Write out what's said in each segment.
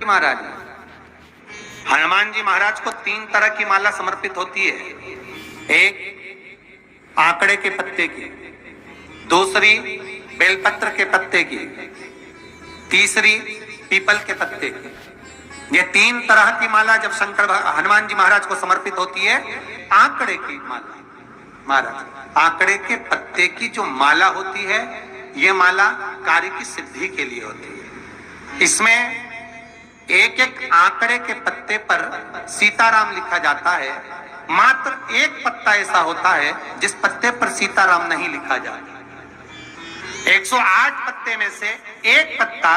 महाराज, हनुमान जी महाराज को 3 तरह की माला समर्पित होती है। एक आंकड़े के पत्ते की, दूसरी बेलपत्र के पत्ते की, तीसरी पीपल के पत्ते की। ये 3 तरह की माला जब शंकर हनुमान जी महाराज को समर्पित होती है, आंकड़े की माला महाराज, आंकड़े के पत्ते की जो माला होती है, ये माला कार्य की सिद्धि के लिए होती है। इसमें एक एक आंकड़े के पत्ते पर सीताराम लिखा जाता है। मात्र एक पत्ता ऐसा होता है जिस पत्ते पर सीताराम नहीं लिखा जाता। 108 पत्ते में से एक पत्ता,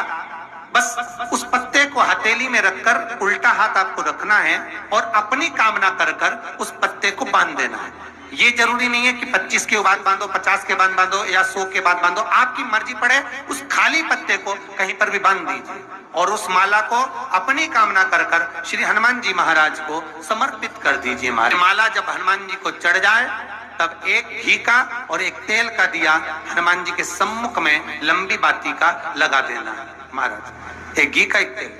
बस उस पत्ते को हथेली में रखकर उल्टा हाथ आपको रखना है और अपनी कामना कर कर उस पत्ते को बांध देना है। ये जरूरी नहीं है कि 25 के बाद बांधो, 50 के बाद बांधो या 100 के बाद बांधो, आपकी मर्जी पड़े। उस खाली पत्ते को कहीं पर भी बांध दीजिए और उस माला को अपनी कामना कर कर श्री हनुमान जी महाराज को समर्पित कर दीजिए। माला जब हनुमान जी को चढ़ जाए तब एक घी का और एक तेल का दिया हनुमान जी के सम्मुख में लंबी बाती का लगा देना है महाराज, एक घी का एक तेल,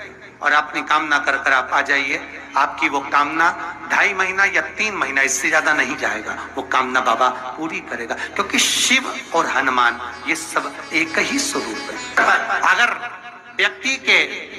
और अपनी कामना कर कर आप आ जाइए। आपकी वो कामना 2.5 महीना या 3 महीना, इससे ज्यादा नहीं जाएगा, वो कामना बाबा पूरी करेगा। क्योंकि शिव और हनुमान ये सब एक ही स्वरूप है। अगर व्यक्ति के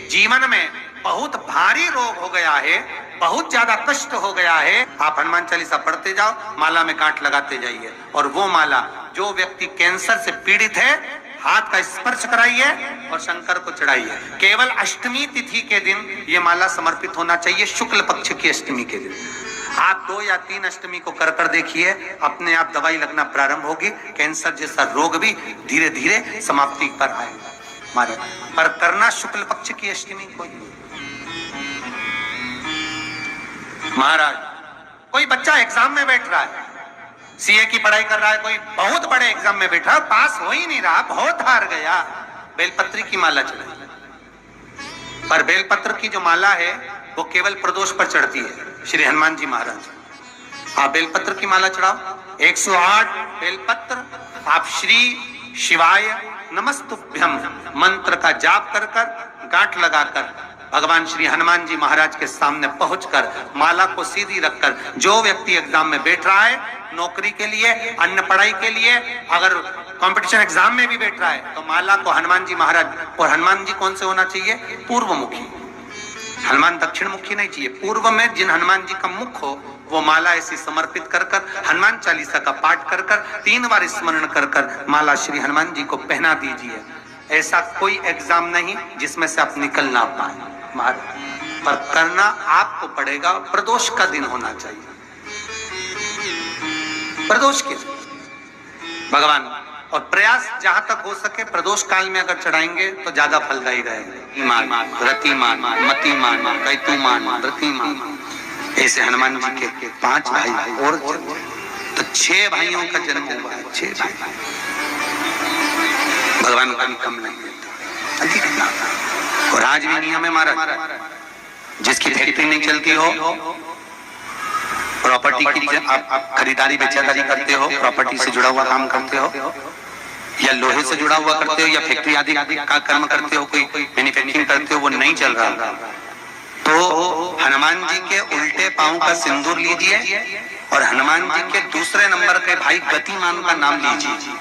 जीवन में बहुत भारी रोग हो गया है, बहुत ज्यादा कष्ट हो गया है, आप हनुमान चालीसा पढ़ते जाओ, माला में गांठ लगाते जाइए, और वो माला जो व्यक्ति कैंसर से पीड़ित है, हाथ का स्पर्श कराइए और शंकर को चढ़ाइए। केवल अष्टमी तिथि के दिन ये माला समर्पित होना चाहिए, शुक्ल पक्ष की अष्टमी के दिन। आप 2 या 3 अष्टमी को कर कर देखिए, अपने आप दवाई लगना प्रारंभ होगी। कैंसर जैसा रोग भी धीरे धीरे समाप्ति पर आएगा हमारे, पर करना शुक्ल पक्ष की अष्टमी को। महाराज, कोई बच्चा एग्जाम में बैठ रहा है, सीए की पढ़ाई कर रहा है, कोई बहुत बड़े एग्जाम में बैठा, पास हो ही नहीं रहा, बहुत हार गया, बेलपत्र की माला चढ़ाई। पर बेलपत्र की जो माला है वो केवल प्रदोष पर चढ़ती है श्री हनुमान जी महाराज। आप बेलपत्र की माला चढ़ाओ, 108 बेलपत्र आप श्री शिवाय नमस्तुभ्यम मंत्र का जाप कर कर गांठ लगाकर भगवान श्री हनुमान जी महाराज के सामने पहुंचकर माला को सीधी रखकर, जो व्यक्ति एग्जाम में बैठ रहा है, नौकरी के लिए, अन्य पढ़ाई के लिए, अगर कंपटीशन एग्जाम में भी बैठ रहा है, तो माला को हनुमान जी महाराज, और हनुमान जी कौन से होना चाहिए? पूर्वमुखी। हनुमान दक्षिण मुखी नहीं चाहिए, पूर्व में जिन हनुमान जी का मुख हो वो माला ऐसी समर्पित कर कर हनुमान चालीसा का पाठ कर कर 3 बार स्मरण कर कर माला श्री हनुमान जी को पहना दीजिए। ऐसा कोई एग्जाम नहीं जिसमें से आप निकल ना पाए महाराज, पर करना आपको पड़ेगा। प्रदोष का दिन होना चाहिए, प्रदोष के भगवान, और प्रयास जहां तक हो सके प्रदोष काल में अगर चढ़ाएंगे तो ज्यादा फलदायी रहेगा। रतिमान, मतिमान, कैतुमान, रतिमान, ऐसे हनुमान जी के 5 भाई और तो 6 भाइयों का जन्म हुआ है। 6 भाई, भगवान का भी कम नहीं देता, अधिक ना। और आज भी नियम है महाराज, जिसकी फैक्ट्री नहीं चलती हो, प्रॉपर्टी की आप खरीदारी बेचादारी करते हो, प्रॉपर्टी से जुड़ा हुआ काम करते हो, या लोहे से जुड़ा हुआ करते हो, या फैक्ट्री आदि का कर्म करते हो, कोई मैन्युफैक्चरिंग करते हो, वो नहीं चल रहा, तो हनुमान जी के उल्टे पांव का सिंदूर लीजिए और हनुमान जी के दूसरे नंबर के भाई गतिमान का नाम लीजिए।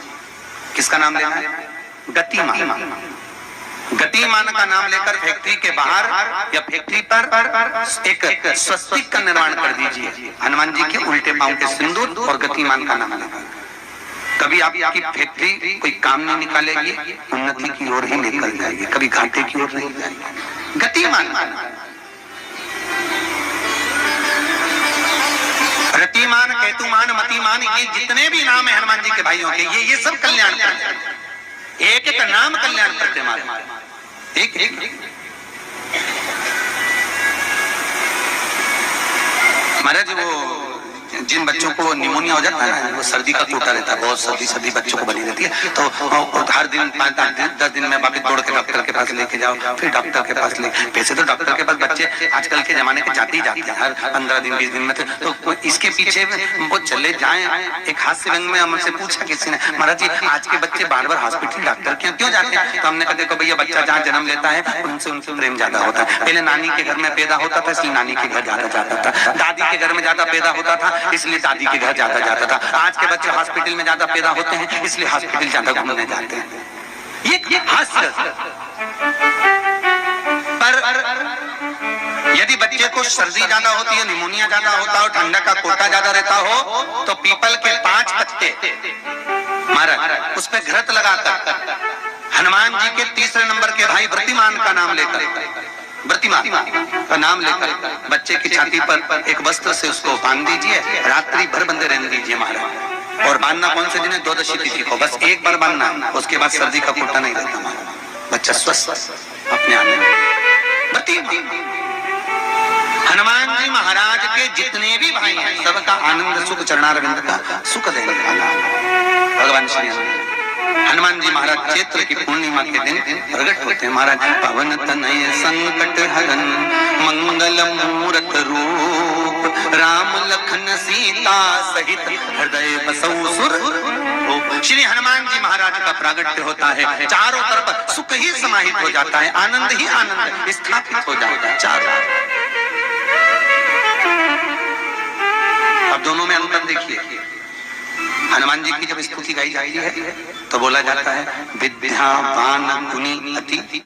किसका नाम लेना है? गतिमान। गतिमान का नाम लेकर फैक्ट्री के बाहर या फैक्ट्री पर एक स्वस्तिक का निर्माण कर दीजिए, हनुमान जी के उल्टे पांव के सिंदूर और गतिमान का नाम लेकर। कभी आपकी फैक्ट्री कोई काम नहीं निकालेगी, उन्नति की ओर ही निकल जाएगी, कभी घाटे की ओर नहीं जाएगी। गतिमान, रतिमान, केतुमान, मतिमान, ये जितने भी नाम है हनुमान जी के भाइयों के, ये सब कल्याण करते हैं, एक एक नाम कल्याण करते हैं। एक महाराज, वो जिन बच्चों को निमोनिया हो जाता है ना, वो सर्दी का कोटा रहता है, बहुत सर्दी बच्चों को बनी रहती है, तो हर दिन 5-10 दिन में वापस दौड़ के डॉक्टर के पास लेके जाओ, फिर डॉक्टर के पास ले। वैसे तो डॉक्टर के पास बच्चे आजकल के जमाने के जाते ही जाते हैं, हर 15 दिन 20 दिन में। तो इसके पीछे वो चले जाएं। एक हास्य व्यंग में हमसे पूछा किसी ने, महाराज जी आज के बच्चे बार बार हॉस्पिटल डॉक्टर के क्यों जाते हैं? तो हमने कहा देखो भैया, बच्चा जहाँ जन्म लेता है उनसे प्रेम ज्यादा होता है। पहले नानी के घर में पैदा होता था, इसलिए नानी के घर ज्यादा जाता था। दादी के घर में ज्यादा पैदा होता था, इसलिए दादी के घर ज्यादा जाता था। आज के बच्चे हॉस्पिटल में ज्यादा पैदा होते हैं, इसलिए हॉस्पिटल ज्यादा घूमने जाते हैं। ये हास्य। पर यदि बच्चे को सर्दी ज्यादा होती है, निमोनिया ज्यादा होता है और ठंडा का कोटा ज्यादा रहता हो, तो पीपल के 5 पत्ते महाराज उस पर घृत लगाकर हनुमान जी के 3रे नंबर के भाई व्रतिमान का नाम लेकर, व्रतिमान का नाम लेकर बच्चे की छाती पर एक वस्त्र से उसको बांध दीजिए, रात्रि भर बंदे रहने दीजिए महाराज। और बांधना कौन से दिन है? 12 तिथि को, बस एक बार बांधना, उसके बाद सर्दी का कोटा नहीं रहता महाराज, बच्चा स्वस्थ अपने आने में। हनुमान जी महाराज के जितने भी भाई हैं, सबका आनंद सुख चरणारविंद का सुख देने वाला भगवान श्री हनुमान जी महाराज चैत्र की पूर्णिमा के दिन प्रकट होते हैं। महाराज पवन तनय संकट हरन मंगल मूरत रूप, राम लखन सीता सहित हृदय बसौ सुर। श्री हनुमान जी महाराज का प्रागट्य होता है, चारों तरफ सुख ही समाहित हो जाता है, आनंद ही आनंद स्थापित हो जाता है चारों। अब दोनों में अंतर देखिए। हनुमान जी की जब स्तुति गाई जाती है तो बोला जाता है विद्यावान गुणी अति